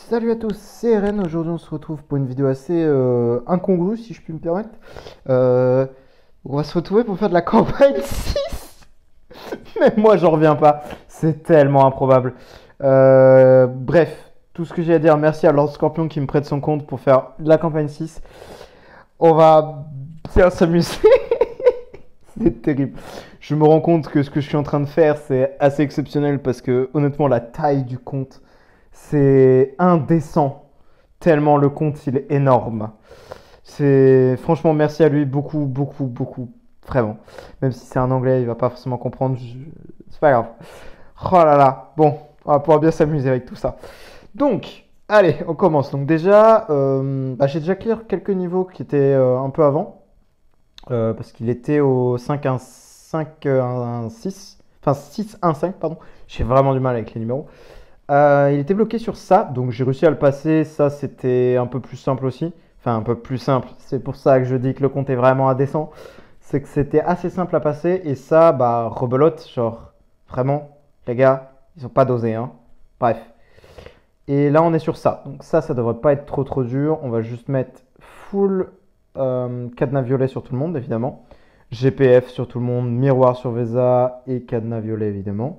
Salut à tous, c'est Ren. Aujourd'hui, on se retrouve pour une vidéo assez incongrue, si je puis me permettre. Euh, on va se retrouver pour faire de la campagne 6. Même moi, j'en reviens pas. C'est tellement improbable. Bref, tout ce que j'ai à dire, merci à Lord Scorpion qui me prête son compte pour faire de la campagne 6. On va bien s'amuser. C'est terrible. Je me rends compte que ce que je suis en train de faire, c'est assez exceptionnel parce que, honnêtement, la taille du compte, c'est indécent. Tellement le compte, il est énorme. C'est franchement merci à lui beaucoup, beaucoup, beaucoup, vraiment. Même si c'est un anglais, il va pas forcément comprendre. C'est pas grave. Oh là là. Bon, on va pouvoir bien s'amuser avec tout ça. Donc, allez, on commence. Donc déjà, j'ai déjà clear quelques niveaux qui étaient un peu avant. Parce qu'il était au 5-1-6. Enfin 6-1-5, pardon. J'ai vraiment du mal avec les numéros. Il était bloqué sur ça, donc j'ai réussi à le passer. Ça, c'était un peu plus simple aussi. Enfin, un peu plus simple. C'est pour ça que je dis que le compte est vraiment indécent. C'est que c'était assez simple à passer. Et ça, bah, rebelote. Genre, vraiment, les gars, ils ont pas dosé, hein. Bref. Et là, on est sur ça. Donc, ça devrait pas être trop trop dur. On va juste mettre full cadenas violet sur tout le monde, évidemment. GPF sur tout le monde. Miroir sur Vesa. Et cadenas violet, évidemment.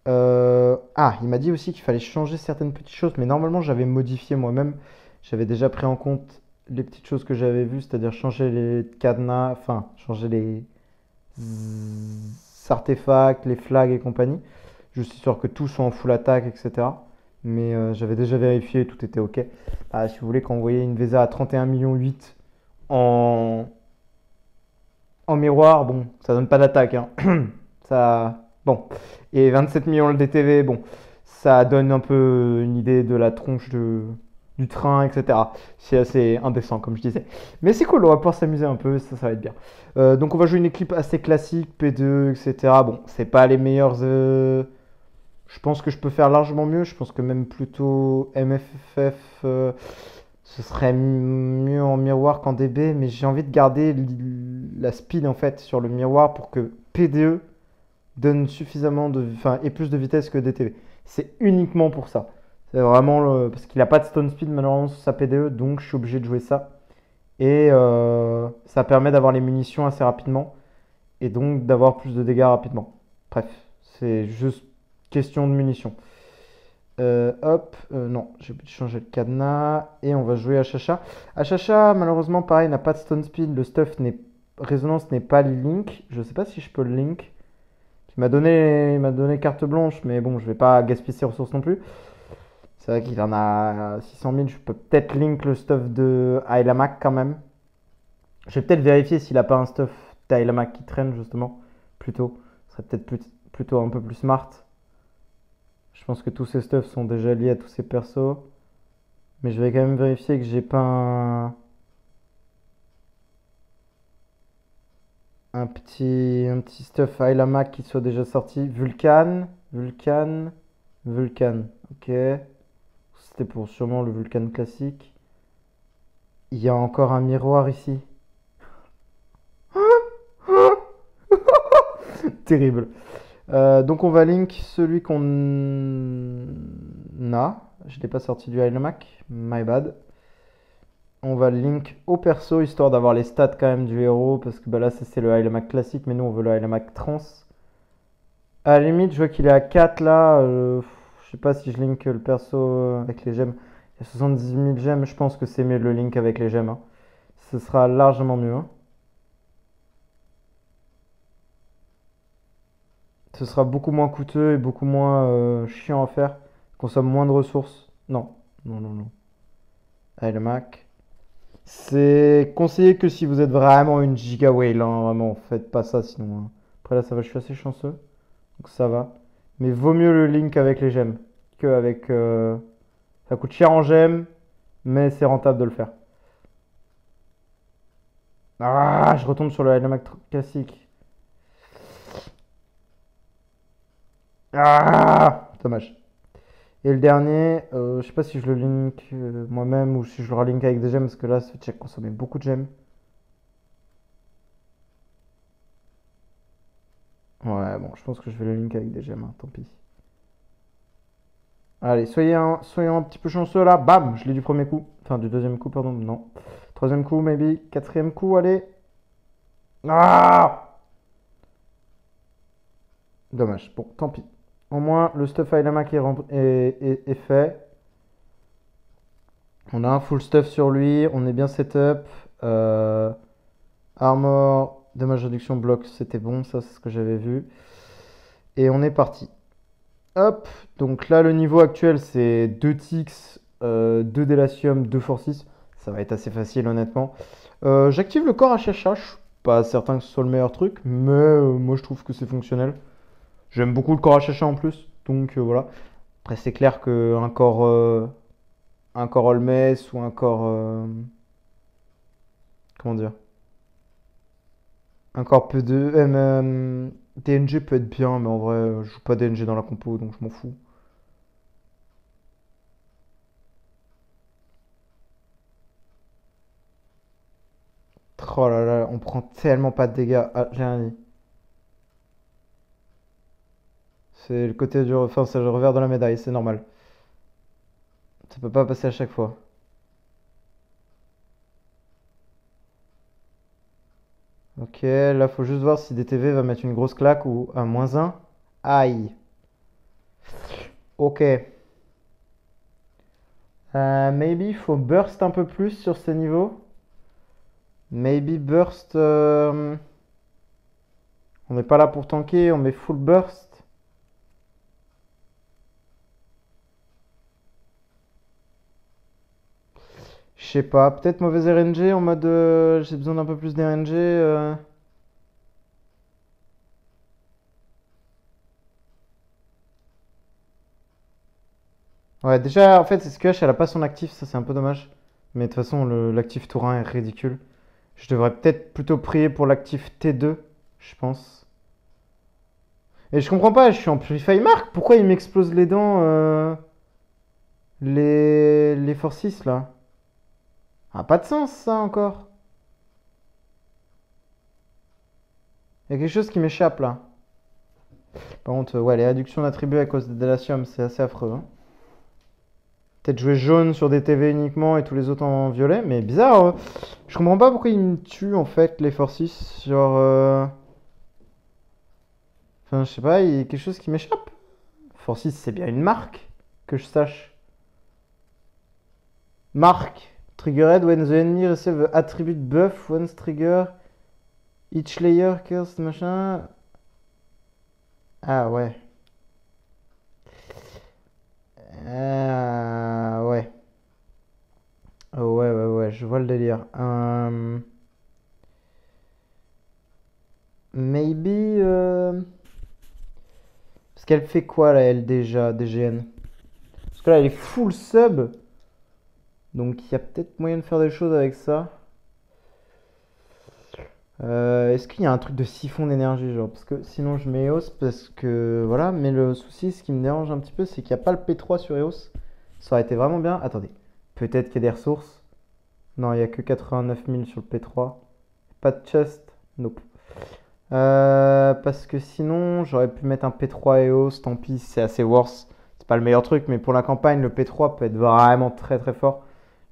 Il m'a dit aussi qu'il fallait changer certaines petites choses, mais normalement j'avais modifié moi-même. J'avais déjà pris en compte les petites choses que j'avais vues, c'est-à-dire changer les cadenas, enfin changer les artefacts, les flags et compagnie. Je suis sûr que tout soit en full attaque, etc. Mais j'avais déjà vérifié, tout était ok. Si vous voulez, quand vous voyez une VESA à 31 millions 8 en, en miroir, bon, ça donne pas d'attaque, hein. Ça, bon. Et 27 millions le DTV, bon, ça donne un peu une idée de la tronche du train, etc. C'est assez indécent, comme je disais. Mais c'est cool, on va pouvoir s'amuser un peu, ça va être bien. Donc on va jouer une équipe assez classique, P2, etc. Bon, c'est pas les meilleurs. Je pense que je peux faire largement mieux. Je pense que même plutôt MFF, ce serait mieux en miroir qu'en DB. Mais j'ai envie de garder la speed en fait sur le miroir pour que P2 donne suffisamment de, enfin, et plus de vitesse que DTV. C'est uniquement pour ça. C'est vraiment parce qu'il n'a pas de stone speed malheureusement sur sa PDE, donc je suis obligé de jouer ça. Et ça permet d'avoir les munitions assez rapidement et donc d'avoir plus de dégâts rapidement. Bref, c'est juste question de munitions. Non, j'ai oublié de changer le cadenas et on va jouer à Chacha. À Chacha, malheureusement, pareil, n'a pas de stone speed. Le stuff n'est résonance n'est pas le link. Je sais pas si je peux le link. Il m'a donné carte blanche, mais bon, je vais pas gaspiller ses ressources non plus. C'est vrai qu'il en a 600 000. Je peux peut-être link le stuff de Ailamak quand même. Je vais peut-être vérifier s'il a pas un stuff d'Ailamak qui traîne justement. Plutôt. Ce serait peut-être plutôt un peu plus smart. Je pense que tous ces stuffs sont déjà liés à tous ces persos. Mais je vais quand même vérifier que j'ai pas un petit stuff Ailamak qui soit déjà sorti. Vulcan, Vulcan, Vulcan. Ok. C'était pour sûrement le Vulcan classique. Il y a encore un miroir ici. Terrible. Donc on va link celui qu'on a. Je l'ai pas sorti du Mac. My bad. On va link au perso histoire d'avoir les stats quand même du héros. Parce que bah là c'est le Mac classique. Mais nous on veut le Mac trans. À la limite je vois qu'il est à 4 là. Je sais pas si je link le perso avec les gemmes. Il y a 78 000 gemmes. Je pense que c'est mieux de le link avec les gemmes, hein. Ce sera largement mieux, hein. Ce sera beaucoup moins coûteux et beaucoup moins chiant à faire. Consomme moins de ressources. Non, non, non, non. Allez, le Mac. C'est conseillé que si vous êtes vraiment une giga whale, hein, vraiment, faites pas ça sinon, hein. Après là, ça va, je suis assez chanceux. Donc ça va. Mais vaut mieux le link avec les gemmes que avec. Ça coûte cher en gemmes, mais c'est rentable de le faire. Ah, je retombe sur le Mac classique. Ah, dommage. Et le dernier, je sais pas si je le link moi-même ou si je le relink avec des gemmes parce que là, ça fait consommer beaucoup de gemmes. Ouais, bon, je pense que je vais le link avec des gemmes, hein, tant pis. Allez, soyons un petit peu chanceux là. Bam, je l'ai du premier coup. Enfin, du deuxième coup, pardon. Non. Troisième coup, maybe. Quatrième coup, allez. Ah! Dommage. Bon, tant pis. Au moins, le stuff Ailamac est fait. On a un full stuff sur lui. On est bien setup. Armor, dommage réduction bloc, c'était bon. Ça, c'est ce que j'avais vu. Et on est parti. Hop. Donc là, le niveau actuel, c'est 2 Tix, 2 Delacium, 2 Force. Ça va être assez facile, honnêtement. J'active le corps HHH. Je suis pas certain que ce soit le meilleur truc, mais moi, je trouve que c'est fonctionnel. J'aime beaucoup le corps HHA en plus, donc voilà. Après, c'est clair un corps Holmes ou un corps. Comment dire? Un corps P2. DNG peut être bien, mais en vrai, je joue pas DNG dans la compo, donc je m'en fous. Oh là là, on prend tellement pas de dégâts. Ah, j'ai rien dit. C'est le côté du. Enfin, c'est le revers de la médaille, c'est normal. Ça peut pas passer à chaque fois. Ok, là, faut juste voir si DTV va mettre une grosse claque ou un -1. Aïe. Ok. Maybe il faut burst un peu plus sur ces niveaux. Maybe burst. On n'est pas là pour tanker, on met full burst. Je sais pas, peut-être mauvais RNG en mode j'ai besoin d'un peu plus d'RNG. Ouais, déjà, en fait, SQH, elle a pas son actif, ça c'est un peu dommage. Mais de toute façon, l'actif tour 1 est ridicule. Je devrais peut-être plutôt prier pour l'actif T2, je pense. Et je comprends pas, je suis en Purify Mark, pourquoi il m'explose les dents, les Force là? Ah, pas de sens ça encore. Il y a quelque chose qui m'échappe là. Par contre, ouais, les réductions d'attributs à cause de Delacium, c'est assez affreux, hein. Peut-être jouer jaune sur des TV uniquement et tous les autres en violet, mais bizarre. Je comprends pas pourquoi ils me tuent en fait les Forces sur. Enfin, je sais pas, il y a quelque chose qui m'échappe. Forces, c'est bien une marque, que je sache. Marque. Triggered when the enemy receive attribute buff once trigger. Each layer curse machin. Ah ouais. Ah ouais. Oh, ouais, ouais, ouais, je vois le délire. Maybe. Parce qu'elle fait quoi là, elle déjà, DGN? Parce que là, elle est full sub. Donc il y a peut-être moyen de faire des choses avec ça. Est-ce qu'il y a un truc de siphon d'énergie, genre? Parce que sinon je mets EOS, parce que voilà. Mais le souci, ce qui me dérange un petit peu, c'est qu'il n'y a pas le P3 sur EOS. Ça aurait été vraiment bien. Attendez, peut-être qu'il y a des ressources. Non, il n'y a que 89 000 sur le P3. Pas de chest. Nope. Parce que sinon, j'aurais pu mettre un P3 EOS. Tant pis, c'est assez worse. C'est pas le meilleur truc, mais pour la campagne, le P3 peut être vraiment très très fort.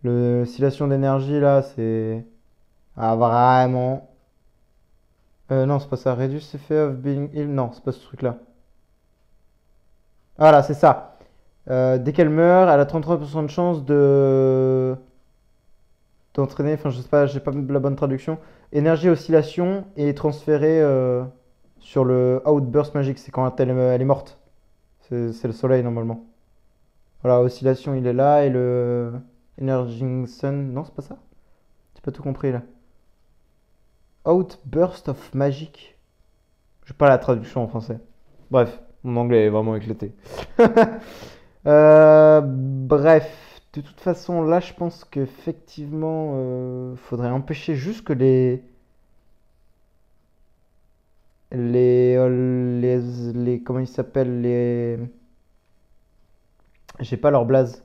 Le oscillation d'énergie là, c'est. Ah, vraiment. Non, c'est pas ça. Reduce effect of being ill. Non, c'est pas ce truc là. Voilà, c'est ça. Dès qu'elle meurt, elle a 33% de chance d'entraîner. Enfin, je sais pas, j'ai pas la bonne traduction. Énergie oscillation et transférée sur le outburst magique. C'est quand elle est morte. C'est le soleil normalement. Voilà, oscillation, il est là. Et le Energing Sun. Non, c'est pas ça? J'ai pas tout compris là. Outburst of Magic. J'ai pas la traduction en français. Bref, mon anglais est vraiment éclaté. Bref, de toute façon, là, je pense qu'effectivement, faudrait empêcher juste que comment ils s'appellent j'ai pas leur blaze.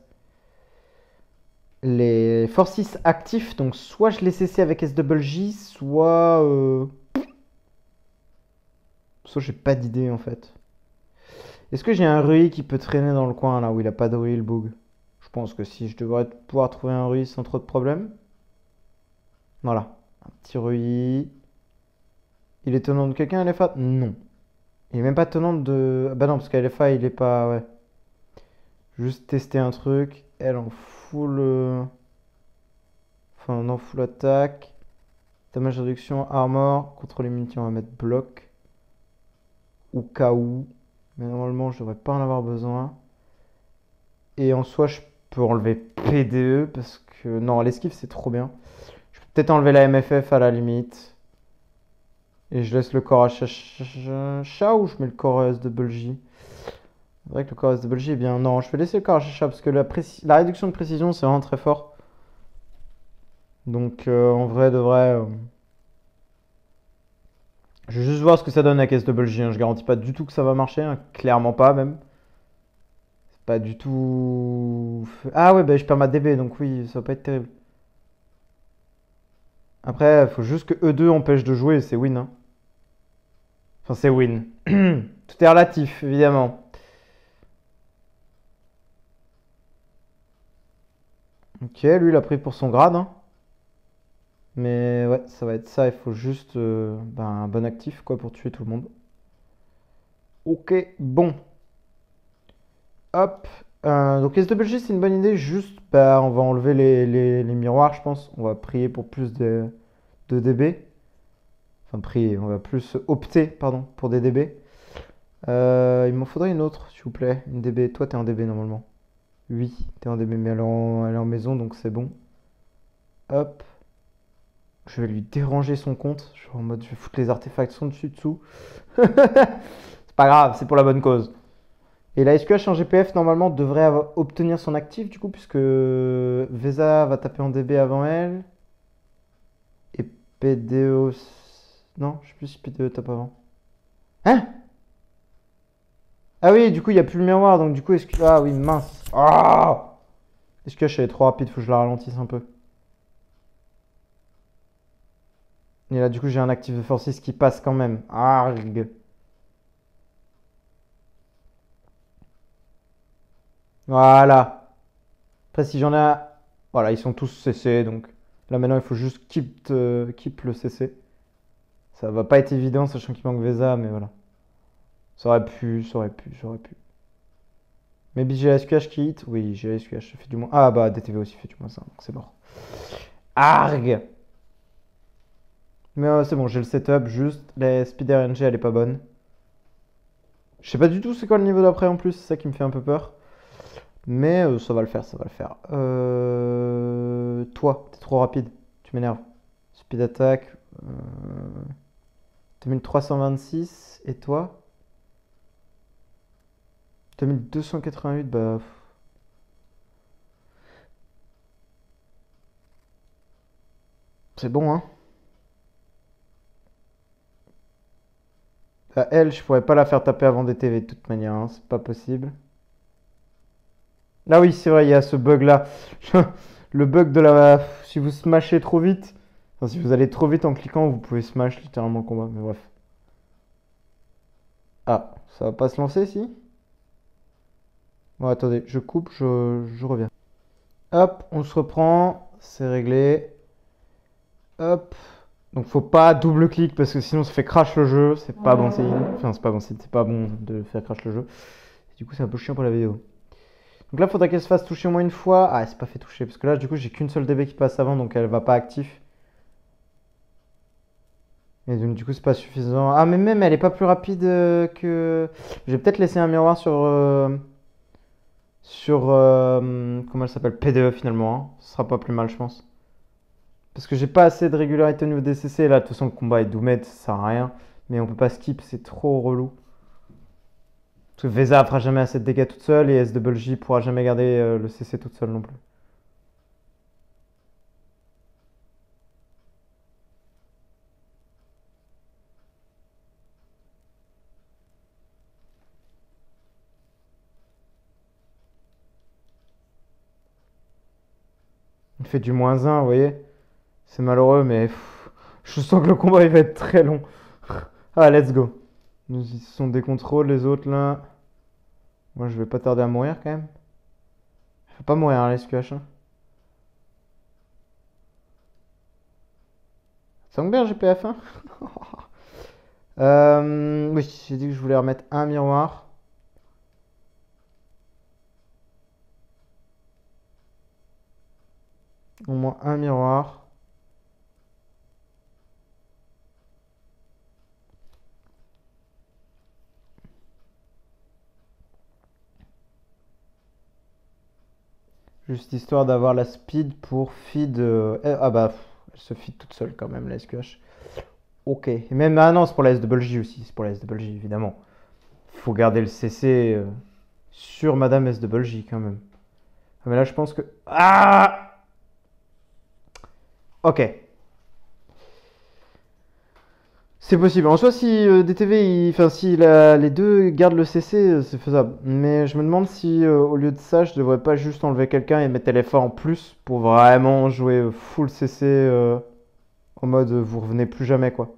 Les Forces actifs, donc soit je les cesse avec SWJ, soit j'ai pas d'idée en fait. Est-ce que j'ai un Rui qui peut traîner dans le coin là où il a pas de Rui le bug? Je pense que si, je devrais pouvoir trouver un Rui sans trop de problèmes. Voilà, un petit Rui. Il est tenant de quelqu'un, LFA? Non. Il est même pas tenant de. Ah bah non, parce qu'LFA il est pas. Ouais. Juste tester un truc. Elle en full. Enfin, non, full attaque. Damage réduction, armor. Contre les munitions, on va mettre bloc. Au cas où. Mais normalement, je devrais pas en avoir besoin. Et en soi, je peux enlever PDE parce que. Non, l'esquive, c'est trop bien. Je peux peut-être enlever la MFF à la limite. Et je laisse le corps à chat ou je mets le corps SWJ? C'est vrai que le corps SWJ est bien. Non, je vais laisser le corps à chat parce que la réduction de précision, c'est vraiment très fort. Donc, en vrai, de vrai. Je vais juste voir ce que ça donne avec SWJ, hein. Je garantis pas du tout que ça va marcher, hein. Clairement pas même. C'est pas du tout. Ah ouais, bah je perds ma DB, donc oui, ça va pas être terrible. Après, faut juste que E2 empêche de jouer, et c'est win, hein. Enfin, c'est win. Tout est relatif, évidemment. Ok, lui, il a pris pour son grade, hein. Mais ouais, ça va être ça. Il faut juste ben, un bon actif, quoi, pour tuer tout le monde. Ok, bon. Hop. Donc SWG, c'est une bonne idée. Juste, bah, on va enlever les miroirs, je pense. On va prier pour plus de DB. Enfin, prier. On va plus opter, pardon, pour des DB. Il m'en faudrait une autre, s'il vous plaît. Une DB. Toi, t'es en DB normalement. Oui, t'es en DB, mais elle est en maison, donc c'est bon. Hop. Je vais lui déranger son compte. Je suis en mode, je vais foutre les artefacts son dessus dessous. C'est pas grave, c'est pour la bonne cause. Et la SQH en GPF normalement devrait obtenir son actif du coup puisque Vesa va taper en DB avant elle. Et PDO. Non, je sais plus si PDO tape avant. Hein? Ah oui, du coup il n'y a plus le miroir donc du coup SQH. Ah oui, mince. Ah! SQH elle est trop rapide, faut que je la ralentisse un peu. Et là du coup j'ai un actif de force 6 qui passe quand même. Arg. Voilà. Après si j'en ai. Voilà, ils sont tous CC donc. Là maintenant il faut juste keep le CC. Ça va pas être évident, sachant qu'il manque Vesa, mais voilà. Ça aurait pu, ça aurait pu, ça aurait pu. Mais j'ai la SQH qui hit. Oui, j'ai la SQH, ça fait du moins. Ah bah, DTV aussi fait du moins ça, donc c'est mort. Arg! Mais c'est bon, j'ai le setup, juste la speed RNG elle est pas bonne. Je sais pas du tout c'est quoi le niveau d'après en plus, c'est ça qui me fait un peu peur. Mais ça va le faire, ça va le faire. Toi, t'es trop rapide, tu m'énerves. Speed attack. 2326, et toi? 2288, bah. C'est bon, hein? Elle, je pourrais pas la faire taper avant des TV de toute manière, hein. C'est pas possible. Ah oui, c'est vrai, il y a ce bug-là. Le bug de la. Si vous smashez trop vite, enfin, si vous allez trop vite en cliquant, vous pouvez smash littéralement le combat, mais bref. Ah, ça va pas se lancer, si? Bon, attendez, je coupe, je reviens. Hop, on se reprend, c'est réglé. Hop. Donc faut pas double-clic parce que sinon ça fait crash le jeu, c'est pas bon signe. Enfin, c'est pas bon signe, c'est pas bon de faire crash le jeu. Et du coup, c'est un peu chiant pour la vidéo. Donc là, il faudra qu'elle se fasse toucher au moins une fois. Ah, elle s'est pas fait toucher parce que là, du coup, j'ai qu'une seule DB qui passe avant donc elle va pas actif. Et donc, du coup, c'est pas suffisant. Ah, mais même elle est pas plus rapide que. Je vais peut-être laisser un miroir sur. Comment elle s'appelle? PDE finalement, hein. Ce sera pas plus mal, je pense. Parce que j'ai pas assez de régularité au niveau des CC. Là, de toute façon, le combat est Doumet, ça sert à rien. Mais on peut pas skip, c'est trop relou. Parce que Vesa fera jamais assez de dégâts toute seule et SWJ pourra jamais garder le CC toute seule non plus. Il fait du -1, vous voyez. C'est malheureux, mais je sens que le combat il va être très long. Ah, let's go. Ils sont des contrôles, les autres là. Moi, je vais pas tarder à mourir quand même. Faut pas mourir, hein, la SQH. Hein. Ça manque bien GPF, hein. Oui, j'ai dit que je voulais remettre un miroir. Au moins un miroir. Juste histoire d'avoir la speed pour feed. Ah bah, elle se feed toute seule quand même, la SQH. Ok. Et même, ah non, c'est pour la SWJ aussi. C'est pour la SWJ, évidemment. Faut garder le CC sur Madame SWJ quand même. Ah, mais là, je pense que. Ah! Ok. C'est possible. En soi, si DTV, enfin, si les deux gardent le CC, c'est faisable. Mais je me demande si, au lieu de ça, je devrais pas juste enlever quelqu'un et mettre LFA en plus pour vraiment jouer full CC en mode vous revenez plus jamais, quoi.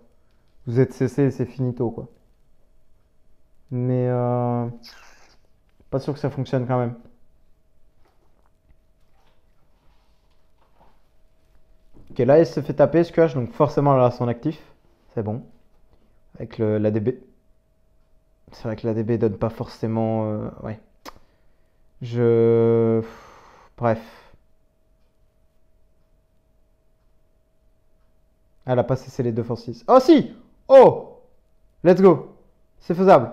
Vous êtes CC et c'est finito, quoi. Mais pas sûr que ça fonctionne quand même. Ok, là, elle se fait taper, Squash, donc forcément, elle a son actif. C'est bon. Avec l'ADB. C'est vrai que l'ADB donne pas forcément. Ouais. Je. Bref. Elle a pas cessé les 2 x 6. Oh si! Oh! Let's go! C'est faisable.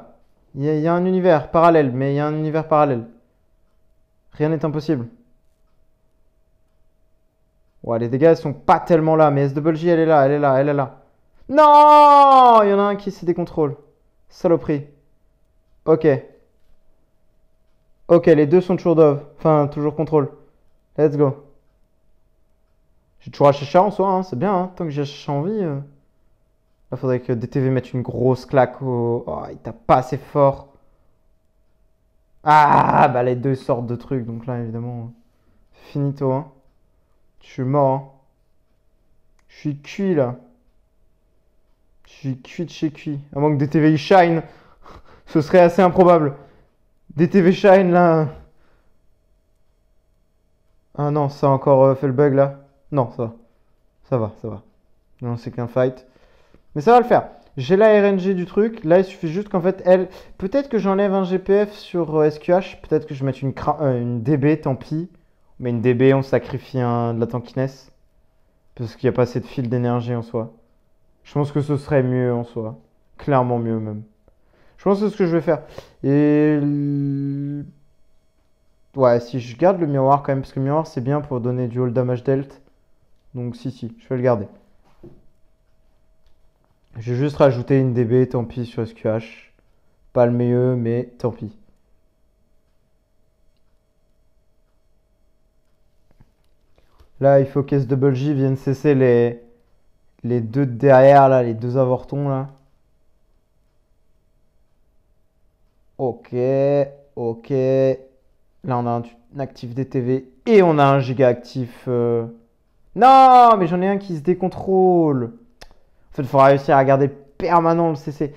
Il y a un univers parallèle, mais il y a un univers parallèle. Rien n'est impossible. Ouais, les dégâts, ils sont pas tellement là, mais SWJ, elle est là, elle est là, elle est là. Non! Il y en a un qui se décontrôle. Saloperie. Ok. Ok, les deux sont toujours dove. Enfin, toujours contrôle. Let's go. J'ai toujours HHA en soi, hein, c'est bien, hein, tant que j'ai HHA en vie. Là, faudrait que DTV mette une grosse claque au. Oh, il tape pas assez fort. Ah, bah les deux sortes de trucs, donc là, évidemment, finito, hein. Je suis mort, hein. Je suis cuit, là. Je suis cuit de chez cuit. À moins que DTV shine, ce serait assez improbable. DTV shine, là. Ah non, ça a encore fait le bug, là. Non, ça va. Ça va, ça va. Non, c'est qu'un fight. Mais ça va le faire. J'ai la RNG du truc. Là, il suffit juste qu'en fait, elle. Peut-être que j'enlève un GPF sur SQH. Peut-être que je mette une DB, tant pis. Mais une DB, on sacrifie de la tankiness. Parce qu'il n'y a pas assez de fil d'énergie en soi. Je pense que ce serait mieux en soi. Clairement mieux même. Je pense que c'est ce que je vais faire. Et. Ouais, si je garde le miroir quand même. Parce que le miroir, c'est bien pour donner du all damage dealt. Donc, si, je vais le garder. J'ai juste rajouté une DB, tant pis sur SQH. Pas le mieux, mais tant pis. Là, il faut qu'SWJ vienne cesser les deux de derrière, là, les deux avortons, là. Ok, ok. Là, on a un actif DTV et on a un giga actif. Non, mais j'en ai un qui se décontrôle. En fait, il faudra réussir à garder permanent le CC.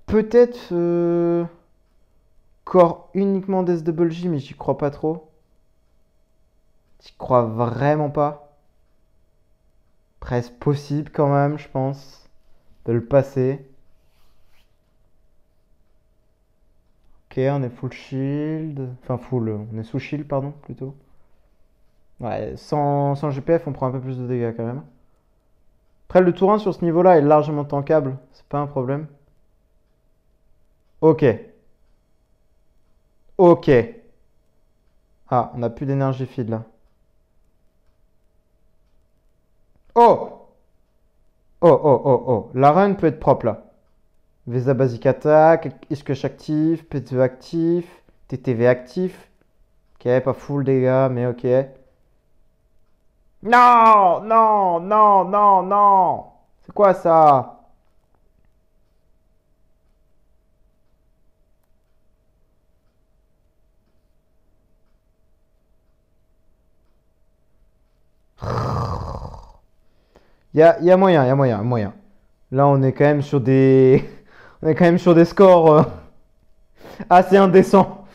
Peut-être corps uniquement d'SWJ, mais j'y crois pas trop. J'y crois vraiment pas. Presque possible quand même, je pense, de le passer. Ok, on est full shield. Enfin, full, on est sous shield, pardon, plutôt. Ouais, sans GPF, on prend un peu plus de dégâts quand même. Après, le Tourin sur ce niveau-là est largement tankable. C'est pas un problème. Ok. Ok. Ah, on n'a plus d'énergie feed là. Oh! Oh, oh, oh, oh. La run peut être propre là. VESA basic attack, Iskush actif, PTV actif, TTV actif. Ok, pas full dégâts, mais ok. Non, non, non, non, non. C'est quoi ça? Il y a moyen, il y a moyen, moyen. Là, on est quand même sur des, on est quand même sur des scores assez indécents.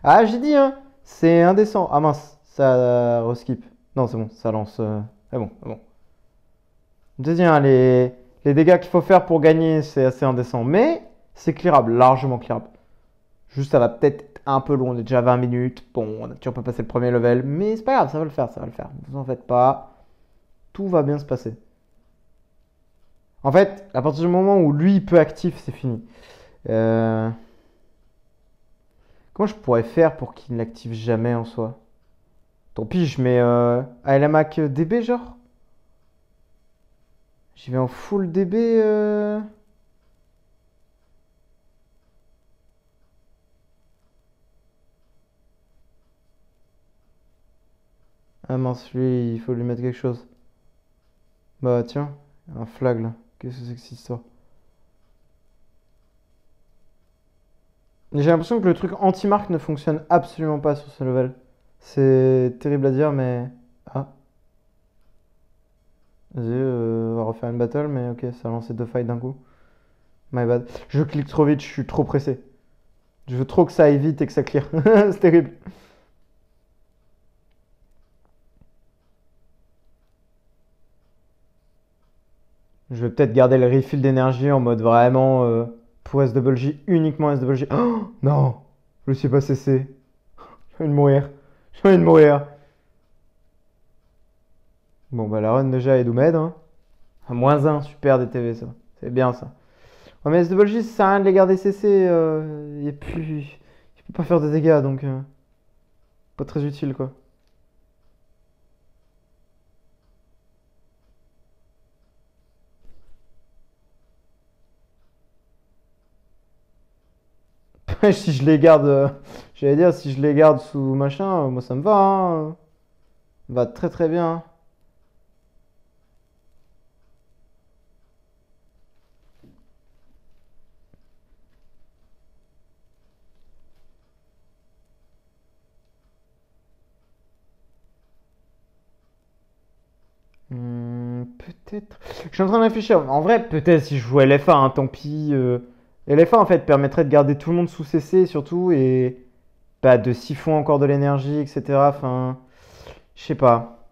Ah, j'ai dit, hein. C'est indécent. Ah mince, ça reskip. Non, c'est bon, ça lance. C'est bon, c'est bon. Je te dis, hein, les dégâts qu'il faut faire pour gagner, c'est assez indécent. Mais c'est clearable, largement clearable. Juste, ça va peut-être être un peu long. On est déjà à 20 minutes. Bon, on a toujours pas passé le premier level. Mais c'est pas grave, ça va le faire, ça va le faire. Ne vous en faites pas. Tout va bien se passer. En fait, à partir du moment où lui, il peut actif, c'est fini. Euh, Comment je pourrais faire pour qu'il ne l'active jamais en soi? Tant pis, je mets ALMAC DB, genre? J'y vais en full DB. Ah mince, lui, il faut lui mettre quelque chose. Bah tiens, un flag là. Qu'est-ce que c'est que cette histoire? J'ai l'impression que le truc anti-marque ne fonctionne absolument pas sur ce level. C'est terrible à dire, mais. Ah, vas-y, on va refaire une battle, mais ok, ça a lancé deux fights d'un coup. My bad. Je clique trop vite, je suis trop pressé. Je veux trop que ça aille vite et que ça clear. C'est terrible. Je vais peut-être garder le refill d'énergie en mode vraiment pour SWJ, uniquement SWJ. Oh non, je ne suis pas cessé. J'ai envie de mourir. J'ai envie de mourir. Bon, bah la run déjà est d'Oumed. Hein. À -1, super DTV ça. C'est bien ça. Ouais, mais SWJ, ça sert à rien de les garder CC. Et puis, il peut pas faire de dégâts donc pas très utile quoi. Si je les garde, j'allais dire, si je les garde sous machin, moi ça me va. Hein. Ça me va très très bien. Peut-être. Je suis en train de réfléchir. En vrai, peut-être si je jouais LFA, hein, tant pis. LFA en fait permettrait de garder tout le monde sous CC surtout et pas de siphon encore de l'énergie, etc. Enfin, je sais pas.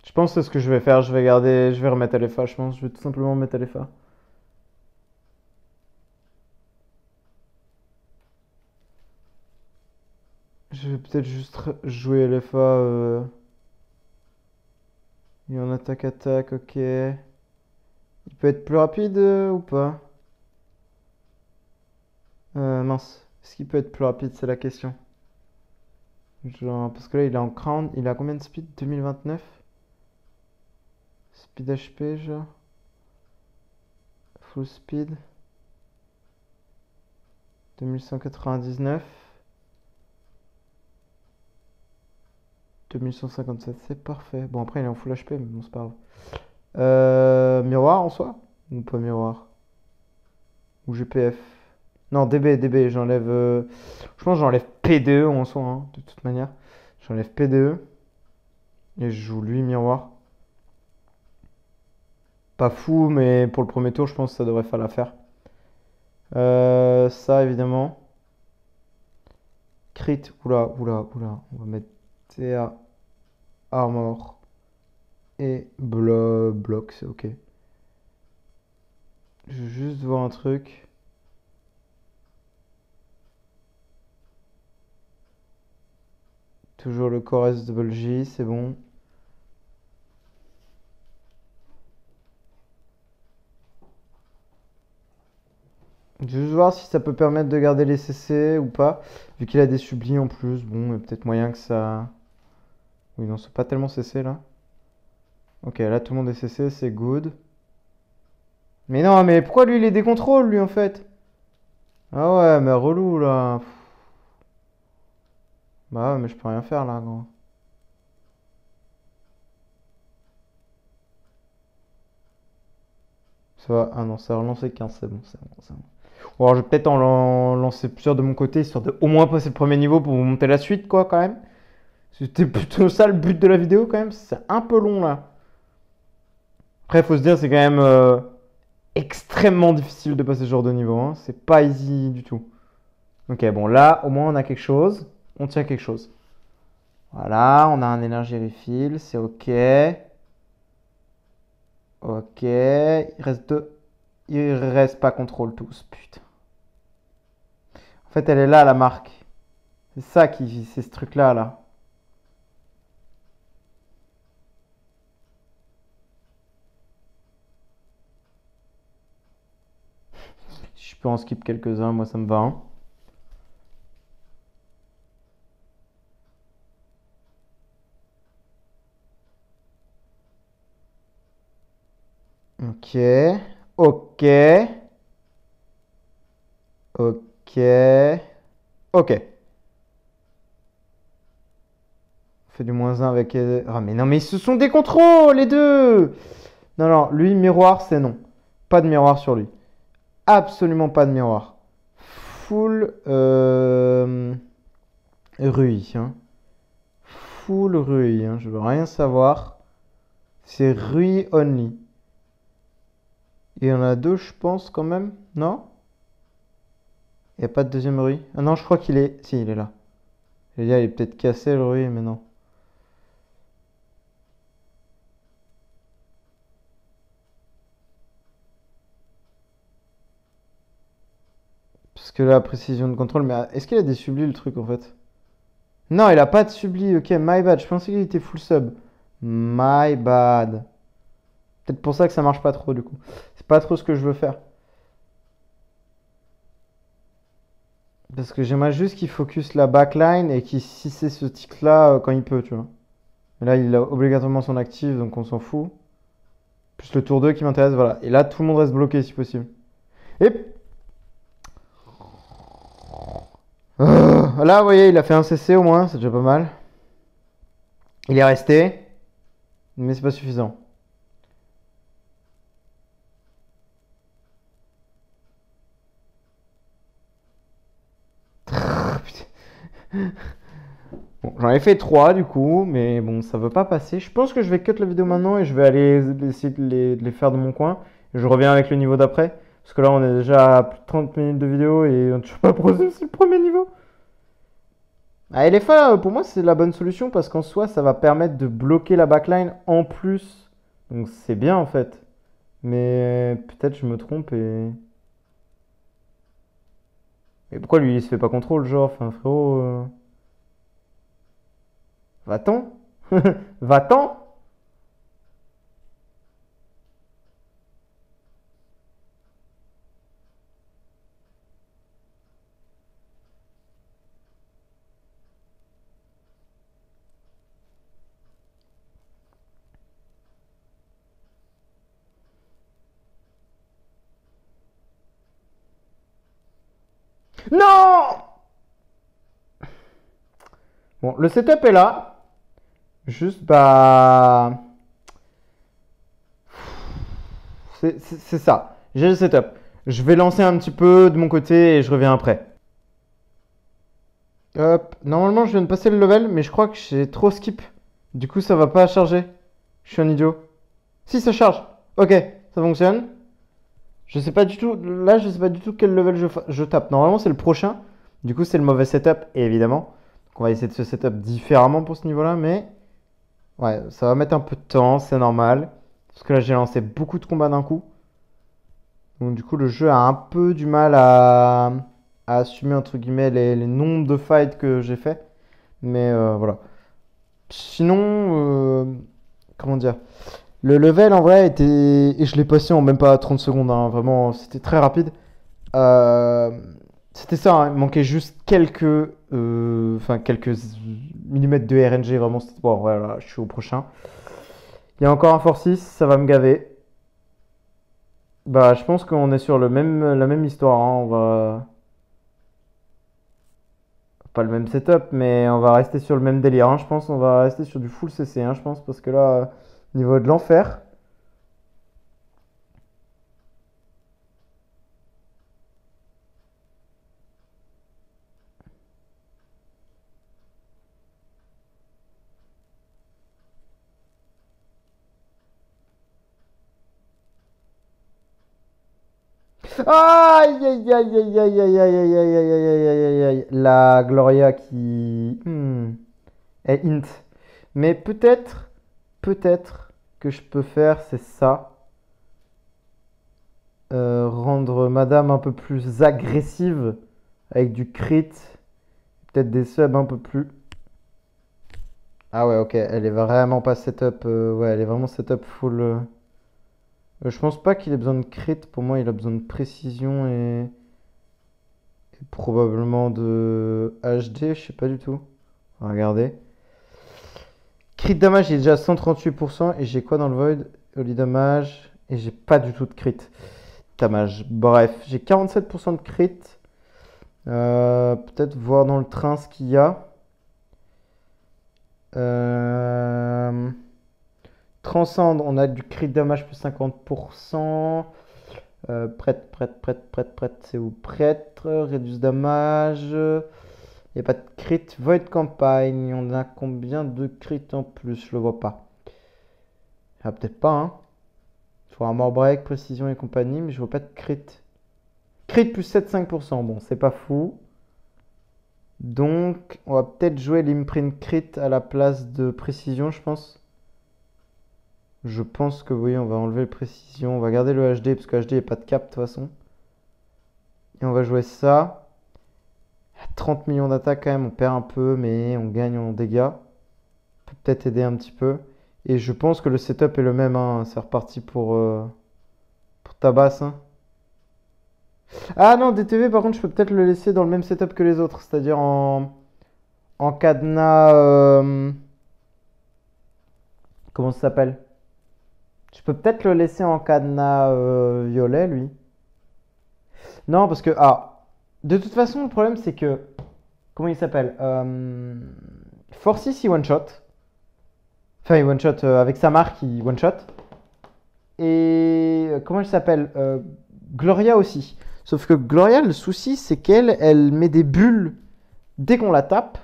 Je pense que c'est ce que je vais faire. Je vais garder, je vais remettre LFA. Je pense, je vais tout simplement mettre LFA. Je vais peut-être juste jouer LFA. Et en attaque, ok. Il peut être plus rapide ou pas? Mince. Est-ce qu'il peut être plus rapide? C'est la question. Genre, parce que là, il est en crown. Il a combien de speed? 2029? Speed HP, genre. Full speed. 2199. 2157, c'est parfait. Bon, après, il est en full HP, mais bon, c'est pas grave. Miroir en soi? Ou pas miroir? Ou GPF? Non, DB, j'enlève. Je pense que j'enlève P2 en soi, hein, de toute manière. J'enlève P2 et je joue lui miroir. Pas fou, mais pour le premier tour, je pense que ça devrait faire l'affaire. Ça, évidemment. Crit, oula. On va mettre TA, armor et bloc, c'est ok. Je veux juste voir un truc. Toujours le core SWJ, c'est bon. Je veux juste voir si ça peut permettre de garder les CC ou pas. Vu qu'il a des sublis en plus, bon, il y a peut-être moyen que ça. Oui, non, c'est pas tellement CC là. Ok, là tout le monde est CC, c'est good. Mais non, mais pourquoi lui il est décontrôle lui en fait? Ah ouais, mais relou là. Pff. Bah ouais, mais je peux rien faire là, gros. Ça va. Ah non, ça a relancé 15, c'est bon, c'est bon, c'est bon. Ou alors je vais peut-être en lancer plusieurs de mon côté, histoire de au moins passer le premier niveau pour vous monter la suite, quoi, quand même. C'était plutôt ça le but de la vidéo, quand même. C'est un peu long là. Après, faut se dire, c'est quand même extrêmement difficile de passer ce genre de niveau, hein. C'est pas easy du tout. Ok, bon, là, au moins, on a quelque chose. On tient quelque chose. Voilà, on a un énergie refill, c'est ok. Ok, il reste deux. Il reste pas contrôle tous, putain. En fait, elle est là, la marque. C'est ça qui, c'est ce truc-là, là. Si je peux en skip quelques-uns, moi, ça me va, hein. Ok, ok, ok, ok. On fait du moins un avec... Ah, mais non, mais ce sont des contrôles, les deux! Non, non, lui, miroir, c'est non. Pas de miroir sur lui. Absolument pas de miroir. Full Rui, hein. Full Rui, hein. Je veux rien savoir. C'est Rui only. Il y en a deux, je pense, quand même. Non? Il n'y a pas de deuxième Rui. Ah non, je crois qu'il est... Si, il est là. Je veux dire, il est peut-être cassé, le Rui, mais non. Parce que là, précision de contrôle, mais est-ce qu'il a des sublis, le truc, en fait? Non, il a pas de subli. Ok, my bad. Je pensais qu'il était full sub. My bad. Peut-être pour ça que ça marche pas trop, du coup. C'est pas trop ce que je veux faire. Parce que j'aimerais juste qu'il focus la backline et qu'il si c'est ce tic-là quand il peut, tu vois. Et là, il a obligatoirement son active, donc on s'en fout. Plus le tour 2 qui m'intéresse, voilà. Et là, tout le monde reste bloqué si possible. Et là, vous voyez, il a fait un CC au moins, c'est déjà pas mal. Il est resté, mais c'est pas suffisant. Bon, j'en ai fait 3 du coup, mais bon, ça veut pas passer. Je pense que je vais cut la vidéo maintenant et je vais aller essayer de les faire de mon coin. Et je reviens avec le niveau d'après. Parce que là, on est déjà à plus de 30 minutes de vidéo et on n'a toujours pas processé le premier niveau. Ah, LFA, pour moi, c'est la bonne solution parce qu'en soi, ça va permettre de bloquer la backline en plus. Donc c'est bien en fait. Mais peut-être je me trompe et. Et pourquoi lui il se fait pas contrôle, genre, enfin frérot. Va-t'en. Va-t'en. Non. Bon, le setup est là. Juste, bah. C'est ça. J'ai le setup. Je vais lancer un petit peu de mon côté et je reviens après. Hop. Normalement, je viens de passer le level, mais je crois que j'ai trop skip. Du coup, ça va pas charger. Je suis un idiot. Si, ça charge. Ok, ça fonctionne. Je sais pas du tout. Là, je sais pas du tout quel level je tape. Normalement, c'est le prochain. Du coup, c'est le mauvais setup, évidemment. Donc, on va essayer de se setup différemment pour ce niveau-là, mais ouais, ça va mettre un peu de temps, c'est normal. Parce que là, j'ai lancé beaucoup de combats d'un coup. Donc, du coup, le jeu a un peu du mal à assumer, entre guillemets, les nombres de fights que j'ai fait. Mais voilà. Sinon, comment dire? Le level en vrai était. Et je l'ai passé en même pas 30 secondes, hein. Vraiment, c'était très rapide. Euh, C'était ça, hein. Il manquait juste quelques. Enfin, quelques millimètres de RNG. Vraiment, c'était. Bon, voilà, je suis au prochain. Il y a encore un Force 6, ça va me gaver. Bah, je pense qu'on est sur la même histoire, hein. On va. Pas le même setup, mais on va rester sur le même délire, hein. Je pense on va rester sur du full CC, hein, je pense, parce que là, niveau de l'enfer. Aïe, aïe, aïe, aïe, aïe, aïe, aïe, aïe, aïe, aïe, aïe, aïe, aïe, aïe. La Gloria qui est int. Mais peut-être que je peux faire, c'est ça. Rendre Madame un peu plus agressive avec du crit. Peut-être des subs un peu plus. Ah ouais, ok, elle est vraiment pas setup. Ouais, elle est vraiment setup full. Je pense pas qu'il ait besoin de crit. Pour moi, il a besoin de précision et probablement de HD. Je sais pas du tout. Regardez. Crit damage, il est déjà à 138%. Et j'ai quoi dans le void? Holy damage. Et j'ai pas du tout de crit damage. Bref, j'ai 47% de crit. Peut-être voir dans le train ce qu'il y a. Transcende, on a du crit damage plus 50%. Prêtre, c'est où? Prêtre, réduce damage. Il n'y a pas de crit. Void campagne, on a combien de crit en plus? Je le vois pas. Ah, peut-être pas, hein. Il faut un mort break, précision et compagnie, mais je vois pas de crit. Crit plus 7,5%, bon, c'est pas fou. Donc, on va peut-être jouer l'imprint crit à la place de précision, je pense. Je pense que oui, on va enlever le précision. On va garder le HD parce que HD n'est pas de cap de toute façon. Et on va jouer ça. 30 millions d'attaques quand même, on perd un peu, mais on gagne en dégâts. Peut peut-être aider un petit peu. Et je pense que le setup est le même, hein. C'est reparti pour Tabasse, hein. Ah non, DTV par contre, je peux peut-être le laisser dans le même setup que les autres, c'est-à-dire en cadenas. Comment ça s'appelle? Je peux peut-être le laisser en cadenas violet, lui. Non, parce que. Ah. De toute façon, le problème, c'est que. Comment il s'appelle? Forcis, il one-shot. Enfin, il one-shot avec sa marque, il one-shot. Et. Comment il s'appelle? Gloria aussi. Sauf que Gloria, le souci, c'est qu'elle, elle met des bulles dès qu'on la tape.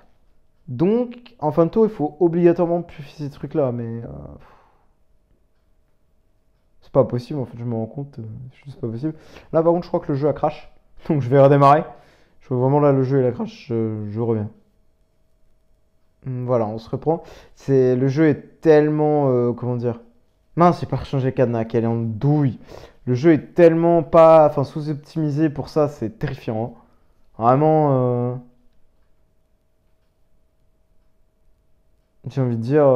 Donc, en fin de tour, il faut obligatoirement purifier ces trucs-là. Mais. C'est pas possible, en fait, je me rends compte. C'est pas possible. Là, par contre, je crois que le jeu a crash. Donc, je vais redémarrer. Je vois vraiment là, le jeu, il a crash. Je reviens. Voilà, on se reprend. Le jeu est tellement. Comment dire? Mince, j'ai pas rechangé cadenas, qu'elle est en douille. Le jeu est tellement pas. Enfin, sous-optimisé pour ça, c'est terrifiant, hein. Vraiment. J'ai envie de dire,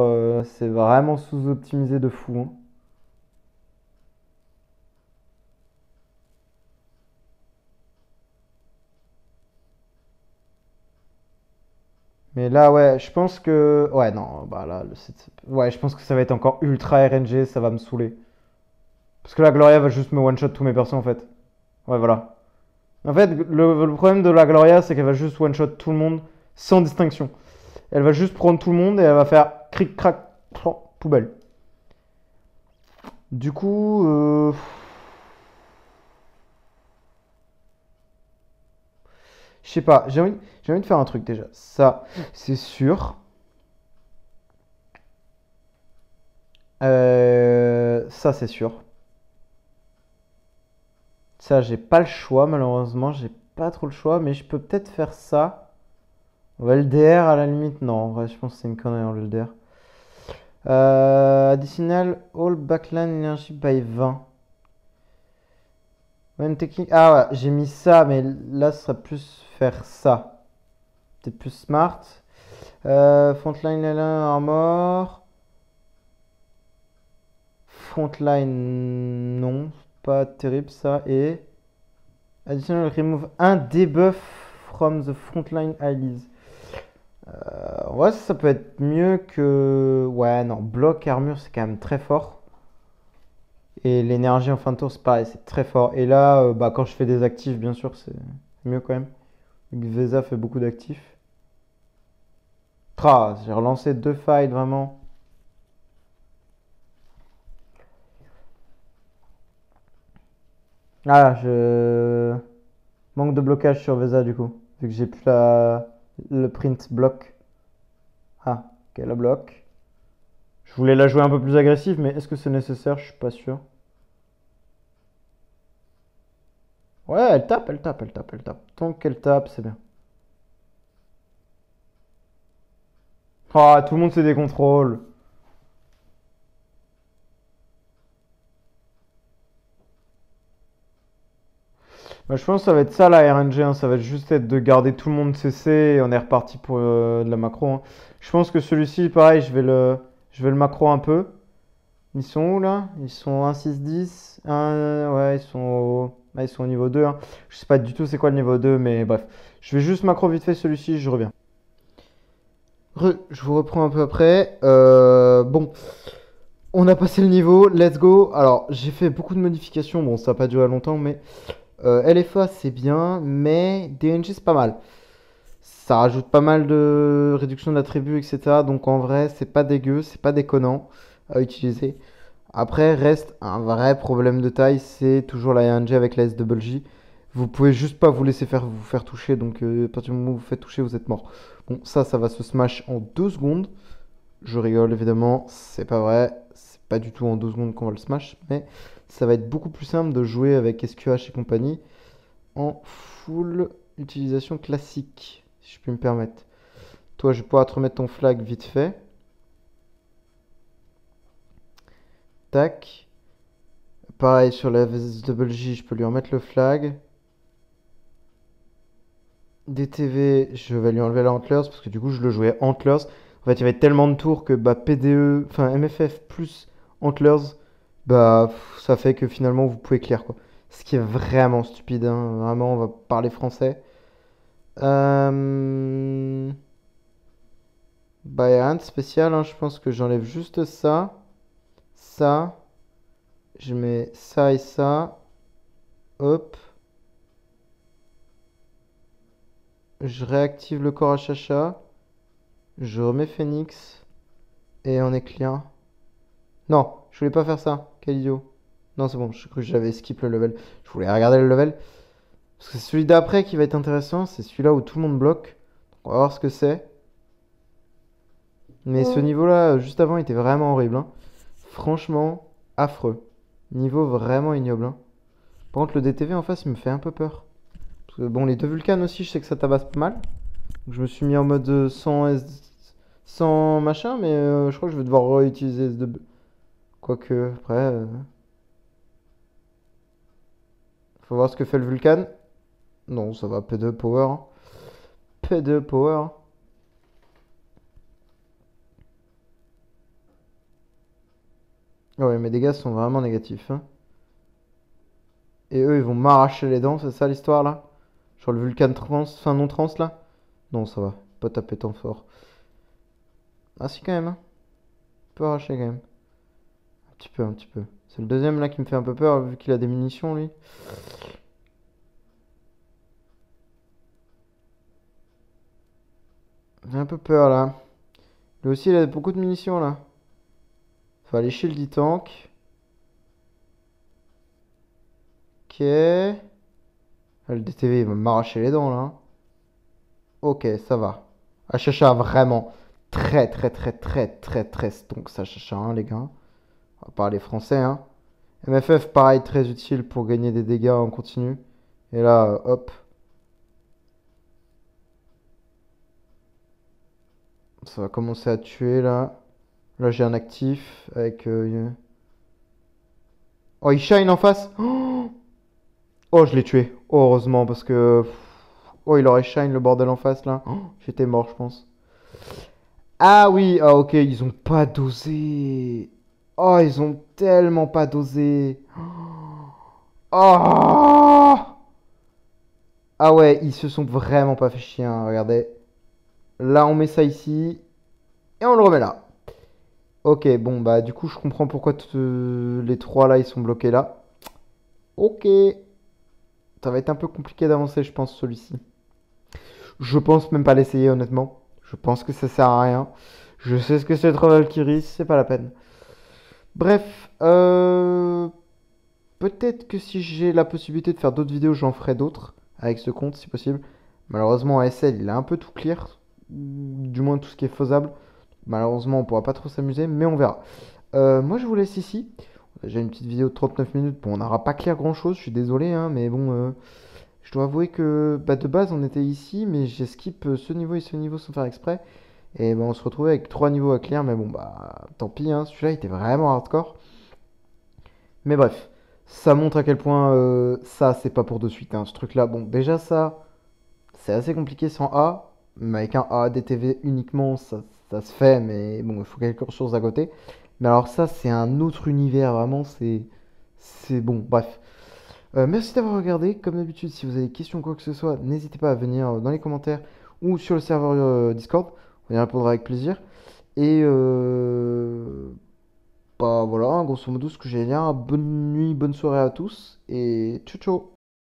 c'est vraiment sous-optimisé de fou, hein. Mais là, ouais, je pense que. Ouais, non, bah là, ouais, je pense que ça va être encore ultra RNG, ça va me saouler. Parce que la Gloria va juste me one-shot tous mes persos en fait. Ouais, voilà. En fait, le problème de la Gloria, c'est qu'elle va juste one-shot tout le monde sans distinction. Elle va juste prendre tout le monde et elle va faire cric crac poubelle. Du coup, je sais pas, j'ai envie de faire un truc déjà. Ça, c'est sûr. Ça, c'est sûr. Ça, j'ai pas le choix, malheureusement. J'ai pas trop le choix, mais je peux peut-être faire ça. On va LDR à la limite. Non, en vrai, je pense que c'est une connerie en LDR. Additional all backline energy by 20. When taking... Ah ouais, j'ai mis ça, mais là, ce serait plus faire ça. Peut-être plus smart. Frontline armor. Frontline, non. Pas terrible ça. Et additional remove un debuff from the frontline allies. Ouais, ça peut être mieux que. Ouais, non. Bloc armure, c'est quand même très fort. Et l'énergie en fin de tour, c'est pareil, c'est très fort. Et là, bah, quand je fais des actifs, bien sûr, c'est mieux quand même. Vesa fait beaucoup d'actifs. Tra, j'ai relancé 2 fights vraiment. Ah, je manque de blocage sur Vesa du coup, vu que j'ai plus le print bloc. Ah, ok, la bloc. Je voulais la jouer un peu plus agressive, mais est-ce que c'est nécessaire? Je suis pas sûr. Ouais, elle tape, elle tape, elle tape, elle tape. Tant qu'elle tape, c'est bien. Ah, tout le monde se décontrôle. Bah, je pense que ça va être ça la RNG, hein. Ça va juste être de garder tout le monde CC et on est reparti pour de la macro, hein. Je pense que celui-ci, pareil, je vais le macro un peu. Ils sont où là? Ils sont 1, 6, 10. Ouais, ils sont au niveau 2, hein. Je sais pas du tout c'est quoi le niveau 2, mais bref. Je vais juste macro vite fait celui-ci, je reviens. Je vous reprends un peu après. Bon, on a passé le niveau, let's go. Alors, j'ai fait beaucoup de modifications. Bon, ça n'a pas duré longtemps, mais LFA c'est bien, mais DNG c'est pas mal. Ça rajoute pas mal de réduction d'attributs, etc. Donc en vrai, c'est pas dégueu, c'est pas déconnant à utiliser. Après, reste un vrai problème de taille, c'est toujours la RNG avec la SWJ. Vous pouvez juste pas vous laisser vous faire toucher, donc à partir du moment où vous faites toucher, vous êtes mort. Bon, ça va se smash en 2 secondes. Je rigole évidemment, c'est pas vrai, c'est pas du tout en 2 secondes qu'on va le smash, mais ça va être beaucoup plus simple de jouer avec SQH et compagnie en full utilisation classique, si je puis me permettre. Toi, je vais pouvoir te remettre ton flag vite fait. Tac. Pareil sur la SWJ, je peux lui remettre le flag. DTV, je vais lui enlever la Antlers parce que du coup je le jouais Antlers. En fait, il y avait tellement de tours que bah, PDE, enfin MFF plus Antlers, bah ça fait que finalement vous pouvez clear quoi. Ce qui est vraiment stupide, hein. Vraiment, on va parler français. Bah, y a rien de spécial, hein. Je pense que j'enlève juste ça, ça, je mets ça et ça, hop, je réactive le corps à Chacha, je remets Phoenix et on est clear. Non, je voulais pas faire ça. Quel idiot. Non, c'est bon, je cru que j'avais skip le level. Je voulais regarder le level. Parce que c'est celui d'après qui va être intéressant. C'est celui-là où tout le monde bloque. On va voir ce que c'est. Mais ce niveau-là, juste avant, était vraiment horrible, hein. Franchement, affreux. Niveau vraiment ignoble, hein. Par contre, le DTV en face, il me fait un peu peur. Parce que, bon, les deux Vulcanes aussi, je sais que ça tabasse pas mal. Donc, je me suis mis en mode sans machin, mais je crois que je vais devoir réutiliser S2. Quoique, après, faut voir ce que fait le Vulcan. Non, ça va, P2 power, hein. P2 power. Ouais, mes dégâts sont vraiment négatifs, hein. Et eux, ils vont m'arracher les dents, c'est ça l'histoire là? Genre le Vulcan trans, enfin non trans là? Non, ça va, pas taper tant fort. Ah si quand même, hein. Un peu arraché quand même. Un petit peu, un petit peu. C'est le deuxième là qui me fait un peu peur vu qu'il a des munitions lui. J'ai un peu peur là. Lui aussi il a beaucoup de munitions là. Faut aller shield il tank. Ok. Ah, le DTV il va m'arracher les dents là, hein. Ok, ça va. HHA vraiment très très très très très très donc ça HHA, hein, les gars. On va parler français, hein. MFF pareil très utile pour gagner des dégâts en continu. Et là, hop. Ça va commencer à tuer là. Là j'ai un actif avec... Oh il shine en face. Oh je l'ai tué. Oh, heureusement parce que... Oh il aurait shine le bordel en face là. J'étais mort je pense. Ah oui, ah ok, ils ont pas dosé. Oh, ils ont tellement pas dosé. Oh! Ah ouais, ils se sont vraiment pas fait chier, hein, regardez. Là, on met ça ici. Et on le remet là. Ok, bon, bah du coup, je comprends pourquoi les trois là, ils sont bloqués là. Ok. Ça va être un peu compliqué d'avancer, je pense, celui-ci. Je pense même pas l'essayer, honnêtement. Je pense que ça sert à rien. Je sais ce que c'est être Valkyrie, c'est pas la peine. Bref, peut-être que si j'ai la possibilité de faire d'autres vidéos, j'en ferai d'autres avec ce compte si possible. Malheureusement, ASL, il a un peu tout clear, du moins tout ce qui est faisable. Malheureusement, on pourra pas trop s'amuser, mais on verra. Moi, je vous laisse ici. J'ai une petite vidéo de 39 minutes. Bon, on n'aura pas clair grand-chose, je suis désolé, hein, mais bon, je dois avouer que bah, de base, on était ici, mais j'ai skip ce niveau et ce niveau sans faire exprès. Et bah, on se retrouvait avec trois niveaux à clear, mais bon, bah tant pis, hein, celui-là il était vraiment hardcore. Mais bref, ça montre à quel point ça, c'est pas pour de suite, hein, ce truc-là. Bon, déjà, ça, c'est assez compliqué sans A, mais avec un A DTV uniquement, ça se fait, mais bon, il faut quelque chose à côté. Mais alors, ça, c'est un autre univers, vraiment, c'est bon, bref. Merci d'avoir regardé. Comme d'habitude, si vous avez des questions ou quoi que ce soit, n'hésitez pas à venir dans les commentaires ou sur le serveur Discord. On y répondra avec plaisir. Et bah voilà, grosso modo, ce que j'ai à dire. Bonne nuit, bonne soirée à tous. Et ciao ciao.